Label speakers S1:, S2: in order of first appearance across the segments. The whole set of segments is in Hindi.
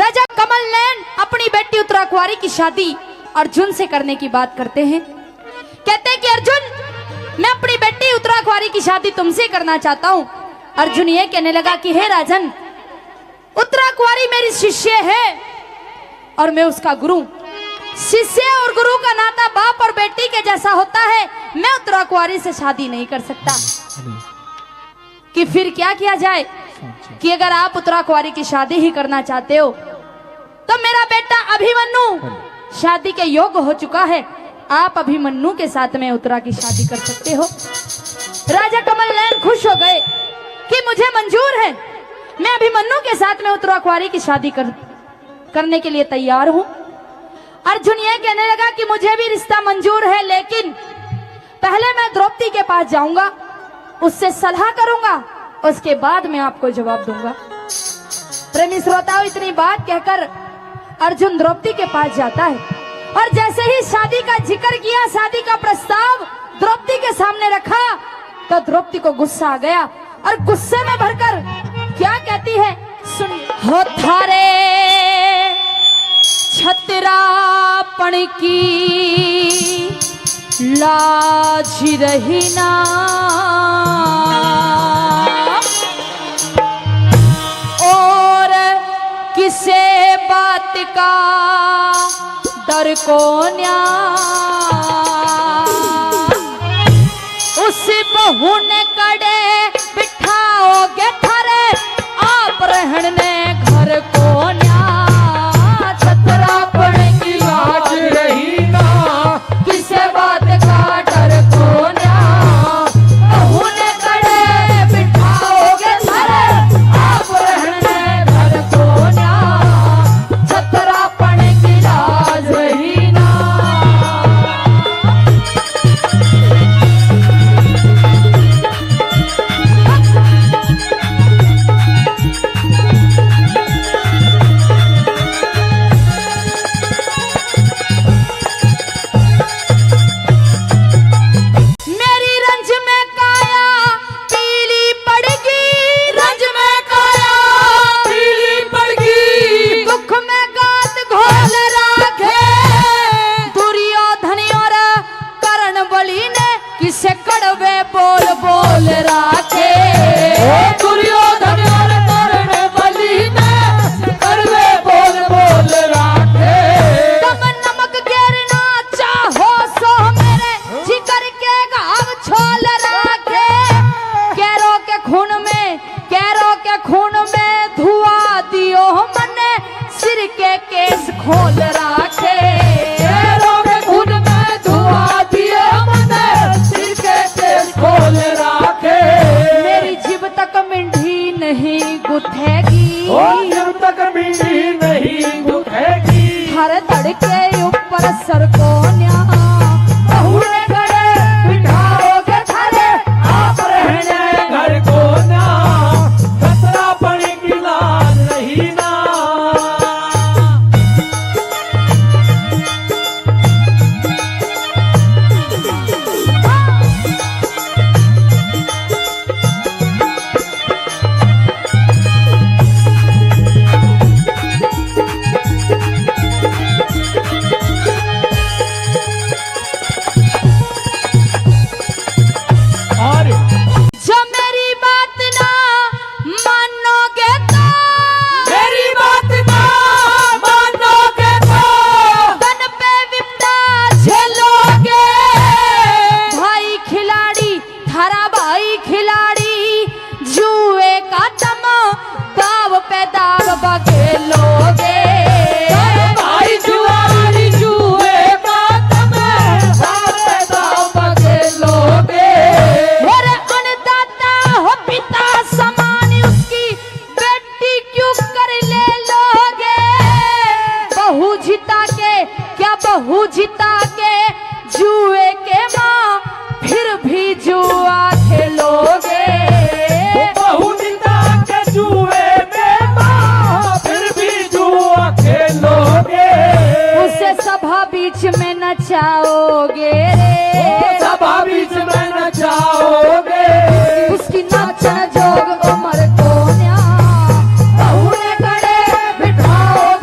S1: राजा कमल नयन अपनी बेटी उत्तरा कुंवारी की शादी अर्जुन से करने की बात करते हैं। कहते हैं कि अर्जुन, मैं अपनी बेटी उत्तरा कुंवारी की शादी तुमसे करना चाहता हूँ। अर्जुन ये कहने लगा कि हे राजन, उत्तरा कुंवारी मेरी शिष्य है और मैं उसका गुरु। शिष्य और गुरु का नाता बाप और बेटी के जैसा होता है। मैं उत्तरा कुंवारी से शादी नहीं कर सकता। कि फिर क्या किया जाए कि अगर आप उत्तरा कुंवारी की शादी ही करना चाहते हो तो मेरा बेटा अभिमन्यु शादी के योग्य हो चुका है। आप अभिमन्यु के साथ में उत्तरा की शादी कर सकते हो। राजा कमल नयन खुश हो गए कि मुझे मंजूर है, मैं अभिमन्यु के साथ में उत्तरा कुंवारी की शादी करने के लिए तैयार हूं। अर्जुन ये कहने लगा कि मुझे भी रिश्ता मंजूर है, लेकिन पहले मैं द्रौपदी के पास जाऊंगा, उससे सलाह करूंगा, उसके बाद मैं आपको जवाब दूंगा। प्रेमी श्रोताओं, इतनी बात कहकर अर्जुन द्रौपदी के पास जाता है और जैसे ही शादी का जिक्र किया, शादी का प्रस्ताव द्रौपदी के सामने रखा तो द्रौपदी को गुस्सा आ गया और गुस्से में भरकर क्या कहती है, सुन। हो थारे छतरापण की लाज रही ना, और किसे बात का डर को न्या, उस बहू ने कड़े बिठाओगे थारे आप रहने घर को न्या, छतरापण की लाज रही ना, किसे बात का डर को न्या, बहू ने कड़े बिठाओगे थारे आप रहने घर को न्या, छतरापण की लाज रही ना। खोल राखे खून में धुआं दिए मने सिर के केस खोल राखे, मेरी जीभ तक मिंडी नहीं गुथेगी, जब तक मिंडी नहीं गुथेगी, हर धड़के ऊपर सर को न्या, बहू ने गड़े बिठाओगे थारे आप रहने घर को न्या, छतरापण की लाज रही ना। बहू जिता के जुए के माँ फिर भी जुआ खेलोगे, बहू जिता के जुए में माँ फिर भी जुआ खेलोगे, उसे सभा बीच में नचाओगे रे, सभा बीच में नचाओगे, उसकी नाचन जोग उम्र को न्या, बहू ने कड़े बिठाओगे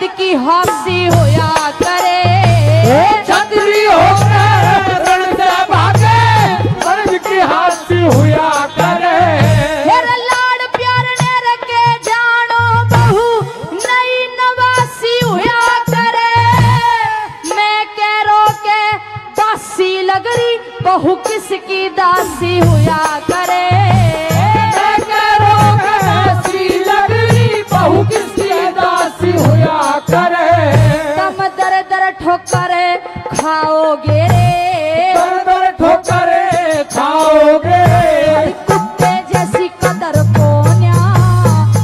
S1: रण की हासी होया करे।
S2: छतरी होकर रण से भागे, रण की हासी हुआ करे।
S1: हेर लाड़ प्यार ने रखे जानो बहू नई नवासी हुआ करे। मैं कह रो के दासी लगरी बहू किसकी दासी हुआ करे।
S2: मैं कह रो के दासी लगरी बहू किसकी दासी हुआ करे।
S1: तुम दर दर ठोकर खाओगे रे,
S2: दर दर ठोकरे खाओगे।
S1: कुत्ते जैसी कदर को न्या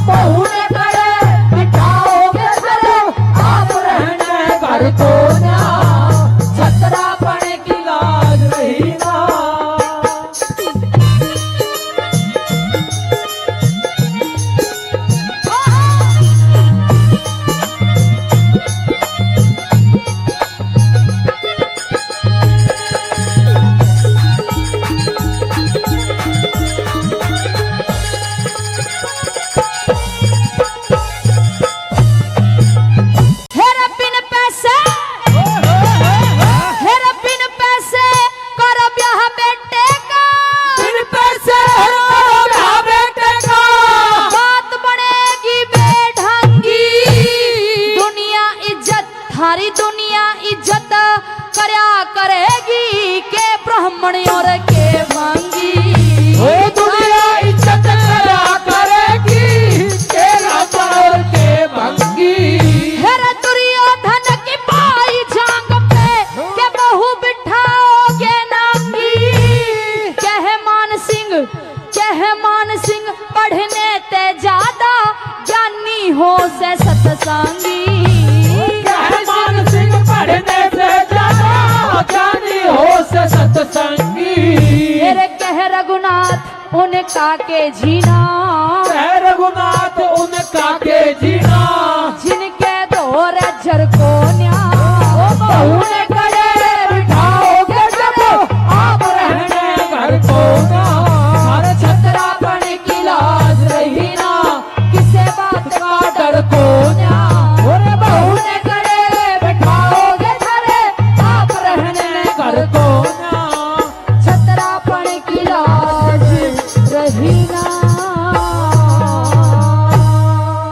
S2: बहू ने करे बिठाओगे सर, आप रहने घर को ना। छतरा पड़े की लाज रही ना।
S1: हेर बिन पैसे, हेर बिन पैसे कर ब्याह बेटे का।
S2: बिन पैसे करो ब्याह बेटे का।
S1: बात बनेगी बेढंगी, दुनिया इज्जत थारी दुनिया इज्जत करया करेगी के ब्राह्मण और के मांगी।
S2: ओ दुनिया इज्जत करा करेगी, तेरा पर के भंगी।
S1: हेर दुर्योधन की बाई जांग पे के बहू बिठाओगे नांगी। कह मान सिंह पढ़ने ते ज्यादा ज्ञानी हो से सत्संगी।
S2: मान सिंह पढ़ने से ज्यादा ज्ञानी हो से सत्संगी।
S1: मेरे कह रघुनाथ उनका के जीना,
S2: रघुनाथ उनका के